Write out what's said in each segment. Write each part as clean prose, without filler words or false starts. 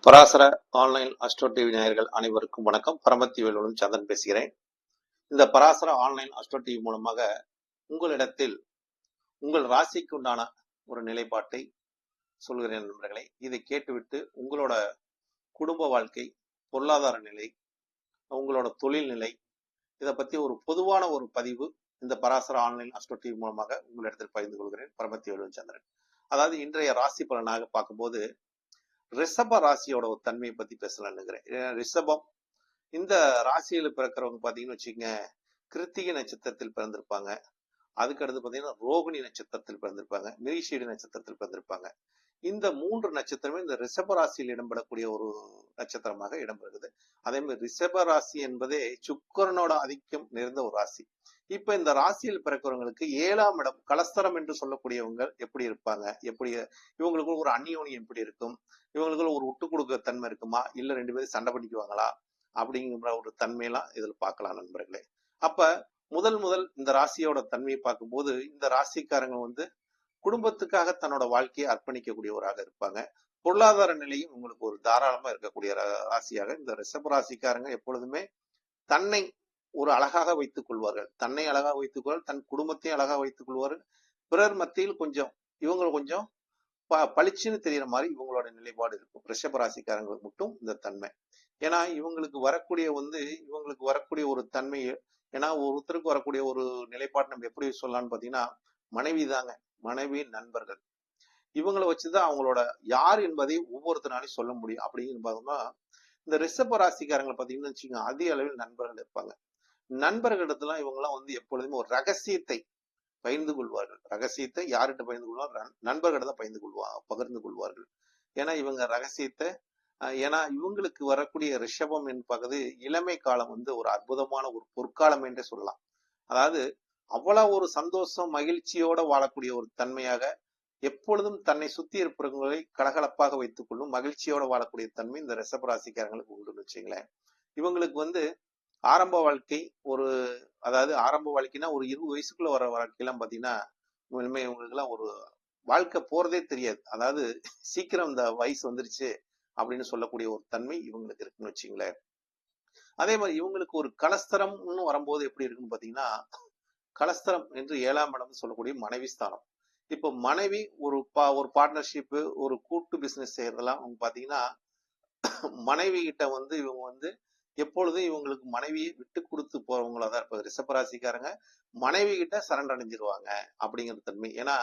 Parasara online astro TV நேயர்கள் அனைவருக்கும் வணக்கம். பரமத்தி வேலுடன் சந்திரன் பேசுகிறேன். இந்த பராசர ஆன்லைன் அஸ்ட்ரோ டிவி மூலமாக உங்களிடத்தில் உங்கள் ராசிக்கு உண்டான ஒரு நிலைப்பாட்டை சொல்கிறேன் நண்பர்களே. இதை கேட்டுவிட்டு உங்களோட குடும்ப வாழ்க்கை, பொருளாதார நிலை, உங்களோட தொழில் நிலை, இதை பத்தி ஒரு பொதுவான ஒரு பதிவு இந்த பராசர ஆன்லைன் அஸ்ட்ரோ டிவி மூலமாக உங்களிடத்தில் பகிர்ந்து கொள்கிறேன். பரமத்தி வேலுடன் சந்திரன். அதாவது இன்றைய ராசி பலனாக பார்க்கும்போது ரிஷப ராசியோட ஒரு தன்மையை பத்தி பேசலாம்னுங்கிறேன். ரிஷபம் இந்த ராசியில பிறக்கிறவங்க பாத்தீங்கன்னு வச்சுக்கோங்க, கிருத்திகை நட்சத்திரத்தில் பிறந்திருப்பாங்க. அதுக்கடுத்து பாத்தீங்கன்னா ரோகிணி நட்சத்திரத்தில் பிறந்திருப்பாங்க, மிருகசீரிட நட்சத்திரத்தில் பிறந்திருப்பாங்க. இந்த 3 நட்சத்திரமே இந்த ரிஷப ராசியில் இடம்பெறக்கூடிய ஒரு நட்சத்திரமாக இடம்பெறுகிறது. அதே மாதிரி ரிஷப ராசி என்பதே சுக்கிரனோட ஆதிக்கம் நிறைந்த ஒரு ராசி. இப்ப இந்த ராசியில் பிறக்கிறவங்களுக்கு 7ஆம் இடம் கலஸ்தரம் என்று சொல்லக்கூடியவங்க எப்படி இருப்பாங்க, எப்படி இவங்களுக்கு ஒரு அந்யோன்யம் எப்படி இருக்கும், இவங்களுக்கு ஒரு விட்டு கொடுக்க தன்மை இருக்குமா, இல்ல 2 பேரும் சண்டை பண்ணிக்குவாங்களா அப்படிங்கிற ஒரு தன்மையெல்லாம் இதுல பார்க்கலாம் நண்பர்களே. அப்ப முதல் இந்த ராசியோட தன்மையை பார்க்கும்போது இந்த ராசிக்காரங்க குடும்பத்துக்காக தன்னோட வாழ்க்கையை அர்ப்பணிக்கக்கூடியவராக இருப்பாங்க. பொருளாதார நிலையும் உங்களுக்கு ஒரு தாராளமா இருக்கக்கூடிய ராசியாக இந்த ரிஷப ராசிக்காரங்க எப்பொழுதுமே தன்னை ஒரு அழகாக வைத்துக் கொள்வார்கள். தன்னை அழகாக வைத்துக் கொள்வார்கள், தன் குடும்பத்தையும் அழகாக வைத்துக் கொள்வார்கள். பிறர் மத்தியில் கொஞ்சம் பளிச்சுன்னு தெரியற மாதிரி இவங்களோட நிலைப்பாடு இருக்கும். ரிஷப ராசிக்காரங்களுக்கு மட்டும் இந்த தன்மை. ஏன்னா இவங்களுக்கு வரக்கூடிய ஒரு தன்மை, ஏன்னா ஒருத்தருக்கு வரக்கூடிய ஒரு நிலைப்பாடு நம்ம எப்படி சொல்லலாம்னு பாத்தீங்கன்னா, மனைவி தாங்க. மனைவி, நண்பர்கள், இவங்களை வச்சுதான் அவங்களோட யார் என்பதை ஒவ்வொருத்தராலையும் சொல்ல முடியும். அப்படின்னு பார்த்தோம்னா இந்த ரிஷப ராசிக்காரங்களை பாத்தீங்கன்னு வச்சுக்கோங்க, அதிக அளவில் நண்பர்கள் இருப்பாங்க. நண்பர்களிடத்துல இவங்கெல்லாம் எப்பொழுதுமே ஒரு ரகசியத்தை பகிர்ந்து கொள்வார்கள். ரகசியத்தை யார்கிட்ட பகிர்ந்து கொள்வார்கள்? நண்பர்களிடம் பகிர்ந்து கொள்வார்கள். ஏன்னா இவங்க ரகசியத்தை ஏன்னா இவங்களுக்கு வரக்கூடிய ரிஷபம் என்பது இளமை காலம் ஒரு அற்புதமான ஒரு பொற்காலம் என்றே சொல்லலாம். அதாவது அவ்வளவு ஒரு சந்தோஷம், மகிழ்ச்சியோட வாழக்கூடிய ஒரு தன்மையாக, எப்பொழுதும் தன்னை சுத்தி இருப்பவர்களை கலகலப்பாக வைத்துக் கொள்ளும் மகிழ்ச்சியோட வாழக்கூடிய தன்மை இந்த ரிஷப ராசிக்காரங்களுக்கு உண்டுன்னு வச்சுங்களேன். இவங்களுக்கு ஆரம்ப வாழ்க்கை அதாவது ஆரம்ப வாழ்க்கைனா ஒரு 20 வயசுக்குள்ள வர வாழ்க்கையெல்லாம் பாத்தீங்கன்னா உண்மை இவங்களுக்கு எல்லாம் ஒரு வாழ்க்கை போறதே தெரியாது. அதாவது சீக்கிரம் இந்த வயசு வந்துருச்சு அப்படின்னு சொல்லக்கூடிய ஒரு தன்மை இவங்களுக்கு இருக்குன்னு வச்சுங்களேன். அதே மாதிரி இவங்களுக்கு ஒரு கலஸ்தரம்னு வரும்போது எப்படி இருக்குன்னு பாத்தீங்கன்னா, கலஸ்தரம் என்று 7ஆம் இடம் சொல்லக்கூடிய மனைவி ஸ்தானம். இப்போ மனைவி ஒரு பார்ட்னர்ஷிப், ஒரு கூட்டு பிசினஸ் செய்யறதெல்லாம் பாத்தீங்கன்னா, மனைவி கிட்ட இவங்க எப்பொழுதும் இவங்களுக்கு மனைவியை விட்டு கொடுத்து போறவங்களா தான் இருப்பாங்க. ரிஷபராசிக்காரங்க மனைவி கிட்ட சரண்டர் அடைஞ்சிருவாங்க அப்படிங்கிற தன்மை. ஏன்னா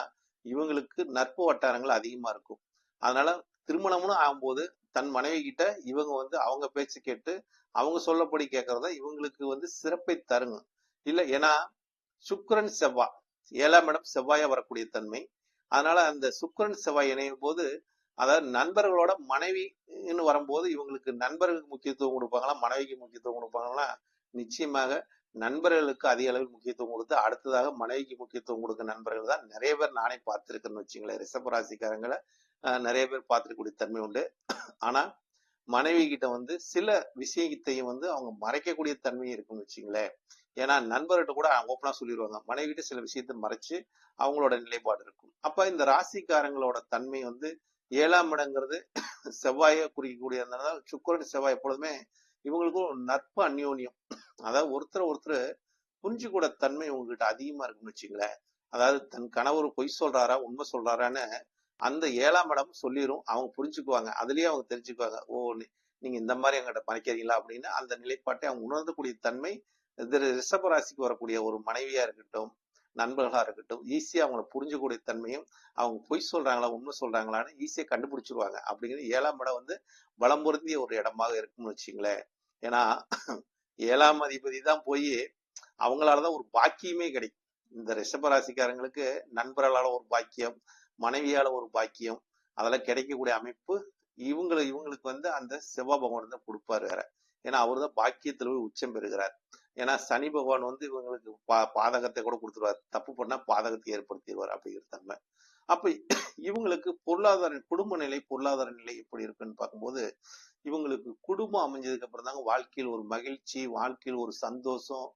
இவங்களுக்கு நட்பு வட்டாரங்கள் அதிகமா இருக்கும். அதனால திருமணம்னு ஆகும்போது தன் மனைவி கிட்ட இவங்க அவங்க பேச்சு கேட்டு அவங்க சொல்லப்படி கேட்கறத இவங்களுக்கு சிறப்பை தருங்க. இல்ல ஏன்னா சுக்கிரன் செவ்வாய் 7ஆம் இடம் செவ்வாயா வரக்கூடிய தன்மை. அதனால அந்த சுக்கிரன் செவ்வாய் இணையும் போது, அதாவது நண்பர்களோட மனைவின்னு வரும்போது இவங்களுக்கு நண்பர்களுக்கு முக்கியத்துவம் கொடுப்பாங்களா, மனைவிக்கு முக்கியத்துவம் கொடுப்பாங்களா? நிச்சயமாக நண்பர்களுக்கு அதிக அளவில் முக்கியத்துவம் கொடுத்து அடுத்ததாக மனைவிக்கு முக்கியத்துவம் கொடுக்க நண்பர்கள் தான் நிறைய பேர் நானே பார்த்திருக்கேன்னு வச்சுங்களேன். ரிஷப ராசிக்காரங்களை நிறைய பேர் பார்த்திருக்கக்கூடிய தன்மை உண்டு. ஆனா மனைவி கிட்ட சில விஷயத்தையும் அவங்க மறைக்கக்கூடிய தன்மையும் இருக்குன்னு வச்சுங்களேன். ஏன்னா நண்பர்கிட்ட கூட ஓப்பனா சொல்லிடுவாங்க, மனைவி கிட்ட சில விஷயத்தை மறைச்சு அவங்களோட நிலைப்பாடு இருக்கும். அப்ப இந்த ராசிக்காரங்களோட தன்மை 7ஆம் இடங்கிறது செவ்வாயை குறிக்கக்கூடியதுனால சுக்கிரன் செவ்வாய் எப்பொழுதுமே இவங்களுக்கும் ஒரு நட்பு அந்யோன்யம், அதாவது ஒருத்தர் புரிஞ்சுக்கூட தன்மை உங்ககிட்ட அதிகமா இருக்குன்னு வச்சுங்களேன். அதாவது தன் கணவர் பொய் சொல்றாரா உண்மை சொல்றாரான்னு அந்த 7ஆம் இடம் சொல்லிடும். அவங்க புரிஞ்சுக்குவாங்க. அதுலயே அவங்க தெரிஞ்சுக்குவாங்க, ஓ நீங்க இந்த மாதிரி எங்கிட்ட மறைக்கிறீங்களா அப்படின்னு அந்த நிலைப்பாட்டை அவங்க உணர்ந்தக்கூடிய தன்மை ரிஷப ராசிக்கு வரக்கூடிய ஒரு மனைவியா இருக்கட்டும், நண்பர்களா இருக்கட்டும், ஈஸியா அவங்களை புரிஞ்சக்கூடிய தன்மையும், அவங்க பொய் சொல்றாங்களா உண்மை சொல்றாங்களான்னு ஈஸியா கண்டுபிடிச்சிருவாங்க. அப்படிங்கிறது 7ஆம் இடம் பலம் பொருந்திய ஒரு இடமாக இருக்கும்னு வச்சுங்களேன். ஏன்னா 7ஆம் அதிபதி தான் போய் அவங்களாலதான் ஒரு பாக்கியமே கிடைக்கும். இந்த ரிஷப ராசிக்காரங்களுக்கு நண்பர்களால ஒரு பாக்கியம், மனைவியால ஒரு பாக்கியம், அதெல்லாம் கிடைக்கக்கூடிய அமைப்பு இவங்களுக்கு அந்த செவ்வாய் பகவான் தான் கொடுப்பாரு வேற. ஏன்னா அவரு தான் பாக்கியத்துல போய் உச்சம் பெறுகிறார். ஏன்னா சனி பகவான் இவங்களுக்கு பாதகத்தை கூட கொடுத்துருவார், தப்பு பண்ணா பாதகத்தை ஏற்படுத்திடுவார் அப்படிங்கிற தன்மை. அப்ப இவங்களுக்கு குடும்ப நிலை, பொருளாதார நிலை எப்படி இருக்குன்னு பார்க்கும்போது, இவங்களுக்கு குடும்பம் அமைஞ்சதுக்கு அப்புறம் தாங்க வாழ்க்கையில் ஒரு மகிழ்ச்சி, வாழ்க்கையில் ஒரு சந்தோஷம்,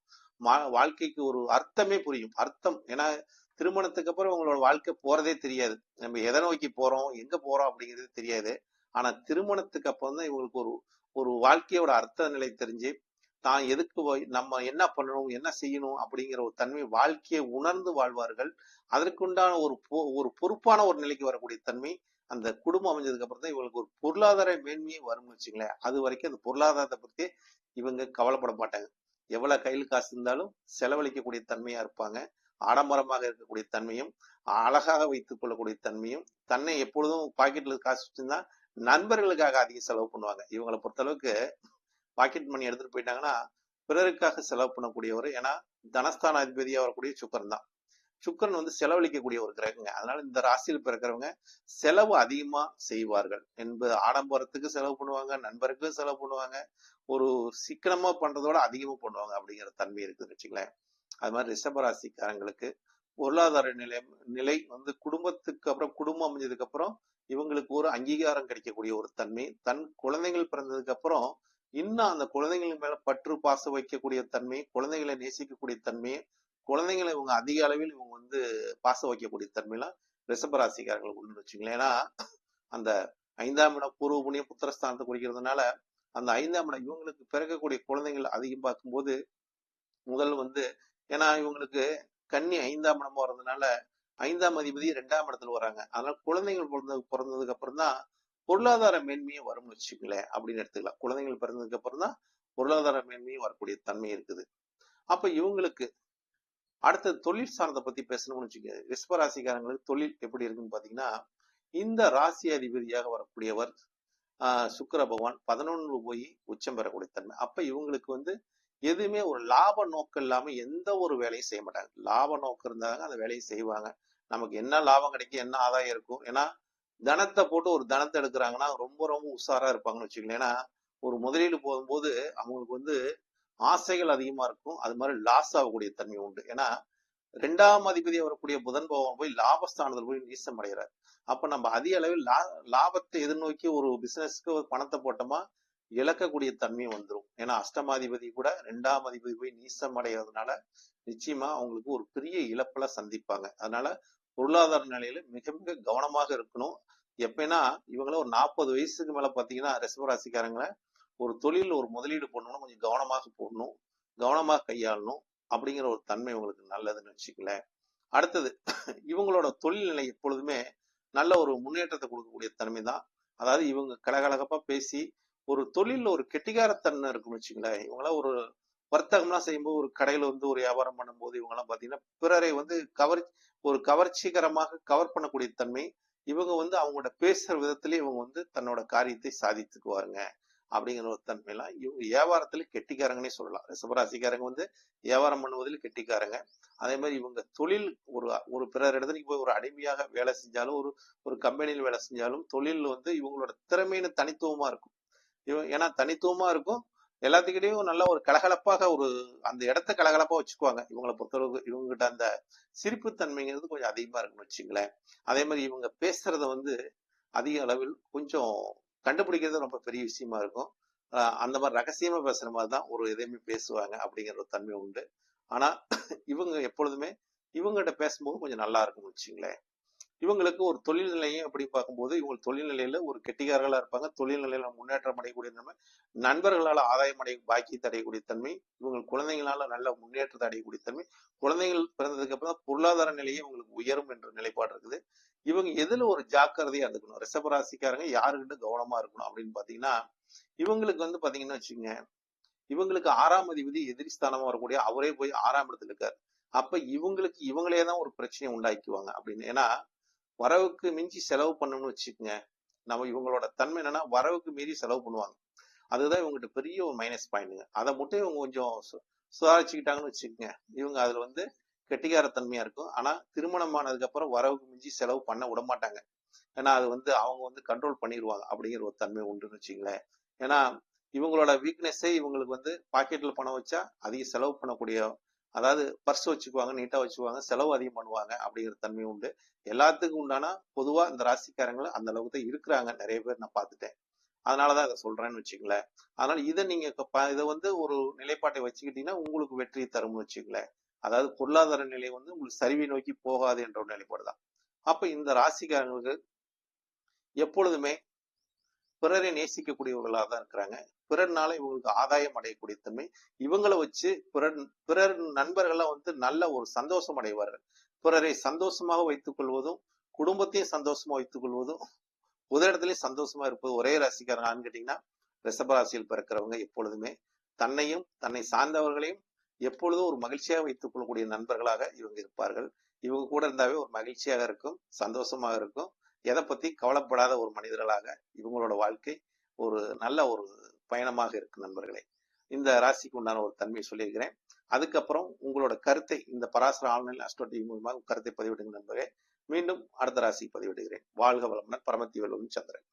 வாழ்க்கைக்கு ஒரு அர்த்தமே புரியும். அர்த்தம் ஏன்னா திருமணத்துக்கு அப்புறம் உங்களோட வாழ்க்கை போறதே தெரியாது. நம்ம எதை நோக்கி போறோம், எங்க போறோம் அப்படிங்கிறது தெரியாது. ஆனா திருமணத்துக்கு அப்புறம் தான் இவங்களுக்கு ஒரு ஒரு வாழ்க்கையோட அர்த்த நிலை தெரிஞ்சு தான் எதுக்கு நம்ம என்ன பண்ணணும் என்ன செய்யணும் அப்படிங்கிற ஒரு தன்மை வாழ்க்கையை உணர்ந்து வாழ்வார்கள். அதற்குண்டான ஒரு பொறுப்பான ஒரு நிலைக்கு வரக்கூடிய தன்மை அந்த குடும்பம் அமைஞ்சதுக்கு அப்புறம் தான் இவங்களுக்கு ஒரு பொருளாதார மேன்மையே வரும்னு வச்சுங்களேன். அது வரைக்கும் அந்த பொருளாதாரத்தை பத்தி இவங்க கவலைப்பட மாட்டாங்க. எவ்வளவு கையில் காசு இருந்தாலும் செலவழிக்கக்கூடிய தன்மையா இருப்பாங்க. ஆடம்பரமாக இருக்கக்கூடிய தன்மையும், அழகாக வைத்துக் கொள்ளக்கூடிய தன்மையும், தன்னை எப்பொழுதும் பாக்கெட்ல காசு வச்சிருந்தா நண்பர்களுக்காக அதிக செலவு பண்ணுவாங்க. இவங்களை பொறுத்தளவுக்கு பாக்கெட் மணி எடுத்துட்டு போயிட்டாங்கன்னா பிறருக்காக செலவு பண்ணக்கூடியவர். ஏன்னா தனஸ்தான அதிபதியா வரக்கூடிய சுக்கரன் தான். சுக்கரன் வந்து செலவழிக்கக்கூடிய ஒரு கிரகங்க. அதனால இந்த ராசியில் பிறக்கிறவங்க செலவு அதிகமா செய்வார்கள் என்பது ஆடம்பரத்துக்கு செலவு பண்ணுவாங்க, நண்பருக்கு செலவு பண்ணுவாங்க, ஒரு சிக்கனமா பண்றதோட அதிகமா பண்ணுவாங்க அப்படிங்கிற தன்மை இருக்குன்னு வச்சுங்களேன். அது மாதிரி ரிஷப ராசிக்காரங்களுக்கு பொருளாதார நிலை வந்து குடும்பத்துக்கு அப்புறம் குடும்பம் அமைஞ்சதுக்கு அப்புறம் இவங்களுக்கு ஒரு அங்கீகாரம் கிடைக்கக்கூடிய ஒரு தன்மை. தன் குழந்தைகள் பிறந்ததுக்கு அப்புறம் இன்னும் அந்த குழந்தைகள் மேல பற்று பாசம் வைக்கக்கூடிய தன்மை, குழந்தைகளை நேசிக்கக்கூடிய தன்மை, குழந்தைங்களை இவங்க அதிக அளவில் இவங்க வந்து பாசம் வைக்கக்கூடிய தன்மையெல்லாம் ரிஷபராசிக்காரங்களுக்கு உண்டு வச்சுங்களேன். ஏன்னா அந்த 5ஆம் இடம் பூர்வ புண்ணிய புத்திரஸ்தானத்தை குறிக்கிறதுனால அந்த 5ஆம் இடம் இவங்களுக்கு பிறக்கக்கூடிய குழந்தைகள் அதிகம் பார்க்கும்போது முதல் வந்து ஏன்னா இவங்களுக்கு கன்னி 5ஆம் இடமா வர்றதுனால 5ஆம் அதிபதி 2ஆம் இடத்துல வராங்க. அதனால குழந்தைகள் பிறந்ததுக்கு அப்புறம் தான் பொருளாதார மேன்மையும் வரும்னு வச்சுக்கங்களேன் அப்படின்னு எடுத்துக்கலாம். குழந்தைகள் பிறந்ததுக்கு அப்புறம் தான் பொருளாதார மேன்மையும் வரக்கூடிய தன்மை இருக்குது. அப்ப இவங்களுக்கு அடுத்த தொழில் ஸ்தானத்தை பத்தி பேசணும்னு வச்சுக்கோங்க. ரிஷபராசிக்காரங்களுக்கு தொழில் எப்படி இருக்குன்னு பாத்தீங்கன்னா, இந்த ராசி அதிபதியாக வரக்கூடியவர் சுக்கிர பகவான் 11 போய் உச்சம் பெறக்கூடிய தன்மை. அப்ப இவங்களுக்கு வந்து எதுவுமே ஒரு லாப நோக்கம் இல்லாம எந்த ஒரு வேலையும் செய்ய மாட்டாங்க. லாப நோக்கம் இருந்தாங்க அந்த வேலையை செய்வாங்க. நமக்கு என்ன லாபம் கிடைக்கும், என்ன ஆதாயம் இருக்கும். ஏன்னா தனத்தை போட்டு ஒரு தனத்தை எடுக்கிறாங்கன்னா ரொம்ப ரொம்ப உஷாரா இருப்பாங்கன்னு வச்சுக்கோங்களேன். ஏன்னா ஒரு முதலீடு போகும்போது அவங்களுக்கு வந்து ஆசைகள் அதிகமா இருக்கும். அது மாதிரி லாஸ் ஆகக்கூடிய தன்மை உண்டு. ஏன்னா 2ஆம் அதிபதி வரக்கூடிய புதன் பகவான் போய் லாபஸ்தானத்தில் போய் நீசம் அடைகிறார். அப்ப நம்ம அதிக அளவில் லாபத்தை எதிர்நோக்கி ஒரு பிசினஸ்க்கு ஒரு பணத்தை போட்டோமா இழக்கக்கூடிய தன்மை வந்துடும். ஏன்னா அஷ்டமாதிபதி கூட 2ஆம் அதிபதி போய் நீசம் அடைகிறதுனால நிச்சயமா அவங்களுக்கு ஒரு பெரிய இழப்புல சந்திப்பாங்க. அதனால பொருளாதார நிலையில மிக மிக கவனமாக இருக்கணும். எப்படின்னா இவங்கள ஒரு 40 வயசுக்கு மேல பாத்தீங்கன்னா ரிஷபராசிக்காரங்களை ஒரு தொழில் ஒரு முதலீடு பண்ணணும் கொஞ்சம் கவனமாக போடணும், கவனமாக கையாளணும் அப்படிங்கிற ஒரு தன்மை உங்களுக்கு நல்லதுன்னு வச்சுக்கல. அடுத்தது இவங்களோட தொழில் நிலை எப்பொழுதுமே நல்ல ஒரு முன்னேற்றத்தை கொடுக்கக்கூடிய தன்மை தான். அதாவது இவங்க கலகலகப்பா பேசி ஒரு தொழில் ஒரு கெட்டிகாரத்தன்மை இருக்குன்னு வச்சுங்களேன். இவங்களாம் ஒரு வர்த்தகம்லாம் செய்யும்போது ஒரு கடையில வந்து ஒரு வியாபாரம் பண்ணும்போது இவங்கெல்லாம் பாத்தீங்கன்னா பிறரை வந்து ஒரு கவர்ச்சிகரமாக கவர் பண்ணக்கூடிய தன்மை. இவங்க வந்து அவங்களோட பேசுற விதத்திலேயே இவங்க வந்து தன்னோட காரியத்தை சாதித்துக்குவாருங்க அப்படிங்கிற ஒரு தன்மையெல்லாம் இவங்க வியாபாரத்துல கெட்டிக்காரங்கன்னே சொல்லலாம். ரிஷபராசிக்காரங்க வந்து வியாபாரம் பண்ணுவதில் கெட்டிக்காரங்க. அதே மாதிரி இவங்க தொழில் ஒரு ஒரு பிறர் இடத்துக்கு போய் ஒரு அடிமையாக வேலை செஞ்சாலும் ஒரு கம்பெனியில் வேலை செஞ்சாலும் தொழில் வந்து இவங்களோட திறமைன்னு தனித்துவமா இருக்கும். ஏன்னா தனித்துவமா இருக்கும். எல்லாத்துக்கிட்டையும் நல்ல ஒரு கலகலப்பாக ஒரு அந்த இடத்த கலகலப்பா வச்சுக்குவாங்க. இவங்களை பொறுத்தளவுக்கு இவங்ககிட்ட அந்த சிரிப்பு தன்மைங்கிறது கொஞ்சம் அதிகமா இருக்குன்னு வச்சுங்களேன். அதே மாதிரி இவங்க பேசுறத வந்து அதிக அளவில் கொஞ்சம் கண்டுபிடிக்கிறது ரொம்ப பெரிய விஷயமா இருக்கும். அந்த மாதிரி ரகசியமா பேசுற மாதிரி தான் ஒரு எதையுமே பேசுவாங்க அப்படிங்கிற ஒரு தன்மை உண்டு. ஆனா இவங்க எப்பொழுதுமே இவங்ககிட்ட பேசும்போது கொஞ்சம் நல்லா இருக்கும்னு வச்சுங்களேன். இவங்களுக்கு ஒரு தொழில் நிலையம் அப்படி பார்க்கும்போது இவங்க தொழில் நிலையில ஒரு கெட்டிகாரர்களா இருப்பாங்க. தொழில் நிலையில முன்னேற்றம் அடையக்கூடிய தன்மை, நண்பர்களால் ஆதாயம் பாக்கியத்தை அடையக்கூடிய தன்மை, இவங்க குழந்தைங்களால நல்ல முன்னேற்றத்தை அடையக்கூடிய தன்மை, குழந்தைகள் பிறந்ததுக்கு அப்புறம் பொருளாதார நிலையே இவங்களுக்கு உயரும் என்ற நிலைப்பாடு இருக்குது. இவங்க எதுல ஒரு ஜாக்கிரதையா இருக்கணும், ரிஷபராசிக்காரங்க யாருக்கிட்ட கவனமா இருக்கணும் அப்படின்னு பாத்தீங்கன்னா, இவங்களுக்கு வந்து பாத்தீங்கன்னா வச்சுக்கோங்க, இவங்களுக்கு 6ஆம் அதிபதி எதிரி ஸ்தானமா வரக்கூடிய அவரே போய் 6ஆம் இடத்துல இருக்காரு. அப்ப இவங்களுக்கு இவங்களேதான் ஒரு பிரச்சனையை உண்டாக்கிக்குவாங்க அப்படின்னு. ஏன்னா வரவுக்கு மிஞ்சி செலவு பண்ணணும்னு வச்சுக்கோங்க. நம்ம இவங்களோட தன்மை என்னன்னா வரவுக்கு மீறி செலவு பண்ணுவாங்க. அதுதான் இவங்ககிட்ட பெரிய ஒரு மைனஸ் பாயிண்ட்டுங்க. அதை மட்டும் இவங்க கொஞ்சம் சுதாரிச்சுக்கிட்டாங்கன்னு வச்சுக்கோங்க. இவங்க அதுல வந்து கெட்டிகாரத்தன்மையா இருக்கும். ஆனா திருமணம் ஆனதுக்கு அப்புறம் வரவுக்கு மிஞ்சி செலவு பண்ண விட மாட்டாங்க. ஏன்னா அது வந்து அவங்க வந்து கண்ட்ரோல் பண்ணிடுவாங்க அப்படிங்கிற ஒரு தன்மை உண்டுன்னு வச்சுங்களேன். ஏன்னா இவங்களோட வீக்னஸே இவங்களுக்கு வந்து பாக்கெட்ல பணம் வச்சா அதிக செலவு பண்ணக்கூடிய, அதாவது பர்ஸ் வச்சுக்குவாங்க, நீட்டா வச்சுக்குவாங்க, செலவு அதிகம் பண்ணுவாங்க அப்படிங்கிற தன்மை உண்டு. எல்லாத்துக்கும் உண்டானா பொதுவா இந்த ராசிக்காரங்களை அந்த அளவுக்கு தான் இருக்கிறாங்க. நிறைய பேர் நான் பார்த்துட்டேன். அதனாலதான் இதை சொல்றேன்னு வச்சுங்களேன். அதனால இதை நீங்க இதை வந்து ஒரு நிலைப்பாட்டை வச்சுக்கிட்டீங்கன்னா உங்களுக்கு வெற்றியை தரும்னு வச்சுங்களேன். அதாவது பொருளாதார நிலை வந்து உங்களுக்கு சரிவை நோக்கி போகாது என்ற ஒரு நிலைப்பாடு தான். அப்ப இந்த ராசிக்காரங்களுக்கு எப்பொழுதுமே பிறரை நேசிக்கக்கூடியவர்களாக தான் இருக்கிறாங்க. பிறர்னால இவங்களுக்கு ஆதாயம் அடையக்கூடிய தன்மை. இவங்களை வச்சு பிறர் நண்பர்கள்லாம் நல்ல ஒரு சந்தோஷம் அடைவார்கள். பிறரை சந்தோஷமாக வைத்துக் கொள்வதும், குடும்பத்தையும் சந்தோஷமா வைத்துக் கொள்வதும், முதலிடத்திலேயே சந்தோஷமா இருப்பது ஒரே ராசிக்காரன் கேட்டீங்கன்னா, ரிஷபராசியில் பிறக்கிறவங்க எப்பொழுதுமே தன்னையும் தன்னை சார்ந்தவர்களையும் எப்பொழுதும் ஒரு மகிழ்ச்சியாக வைத்துக் கொள்ளக்கூடிய நண்பர்களாக இவங்க இருப்பார்கள். இவங்க கூட இருந்தாவே ஒரு மகிழ்ச்சியாக இருக்கும், சந்தோஷமாக இருக்கும். எதை பத்தி கவலைப்படாத ஒரு மனிதர்களாக இவங்களோட வாழ்க்கை ஒரு நல்ல ஒரு பயணமாக இருக்கு நண்பர்களே. இந்த ராசிக்கு உண்டான ஒரு தன்மையை சொல்லியிருக்கிறேன். அதுக்கப்புறம் உங்களோட கருத்தை இந்த பராசர ஆன்லைன் அஸ்ட்ரோ டிவி மூலமாக கருத்தை பதிவிடுங்க நண்பர்களே. மீண்டும் அடுத்த ராசி பதிவிடுகிறேன். வாழ்க வளமுடன். பரமத்தி வேலுடன் சந்திரன்.